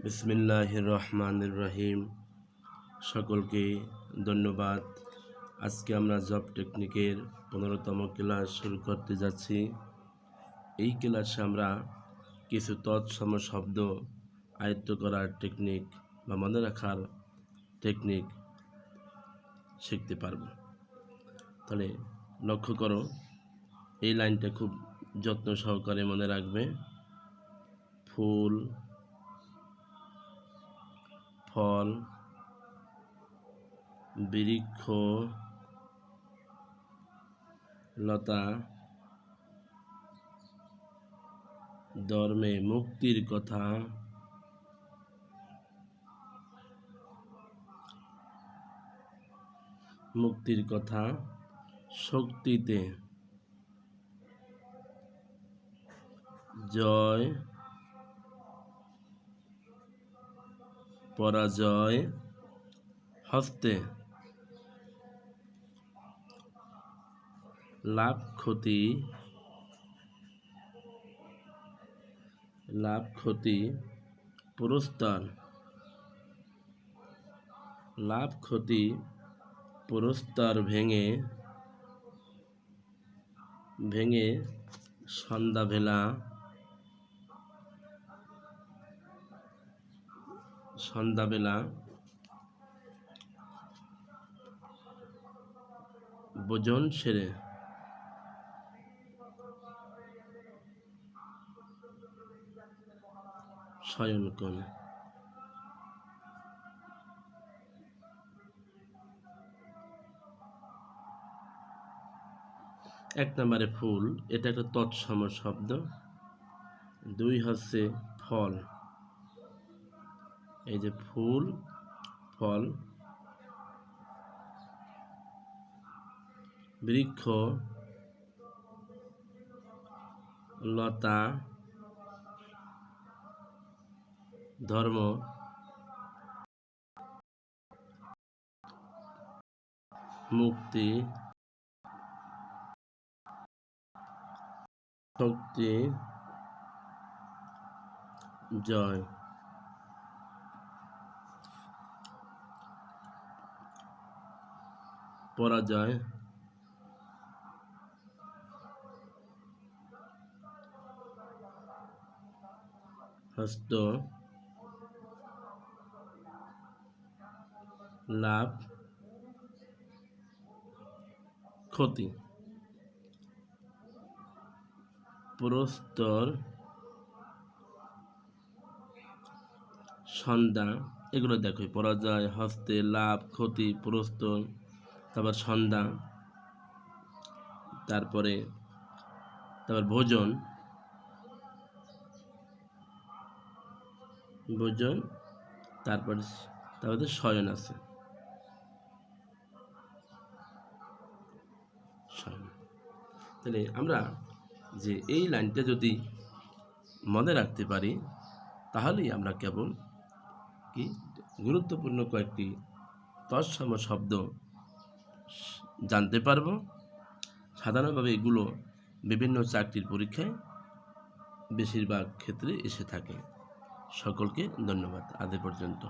বিসমিল্লাহির রহমানির রহিম। সকলকে ধন্যবাদ। আজকে আমরা জব টেকনিকের 15তম ক্লাস শুরু করতে যাচ্ছি। এই ক্লাসে আমরা কিছু তৎসম শব্দ আয়ত্ত করার টেকনিক বা মনে রাখার টেকনিক শিখতে পারব। তাহলে লক্ষ্য করো, এই লাইনটা খুব যত্ন সহকারে মনে রাখবে। ফুল, ফল, বৃক্ষ, লতা, ধর্মে মুক্তির কথা, শক্তিতে জয়, পরাজয়, হস্তে লাভ ক্ষতি, পুরস্কার, ভেঙে সন্ধ্যাবেলা ভোজন সেরে শয়ন করে। এক নম্বরে ফুল, এটা একটা তৎসম শব্দ। 2 হচ্ছে ফল, এই যে ফুল, ফল, বৃক্ষ, লতা, ধর্ম, মুক্তি, শক্তি, জয়। পরাজয়, হস্ত, লাভ, ক্ষতি, পুরস্কার, সন্ধ্যা। এগুলো দেখো, পরাজয়, হস্তে, লাভ, ক্ষতি, পুরস্কার, তারপর সন্ধ্যা, তারপর ভোজন, তারপরে শয়ন আছে। তাহলে আমরা যে এই লাইনটা যদি মনে রাখতে পারি, তাহলেই আমরা কেবল গুরুত্বপূর্ণ কয়েকটি তৎসম শব্দ জানতে পারব। সাধারণভাবে এগুলো বিভিন্ন চাকরির পরীক্ষায় বেশিরভাগ ক্ষেত্রে এসে থাকে। সকলকে ধন্যবাদ। আজ পর্যন্ত।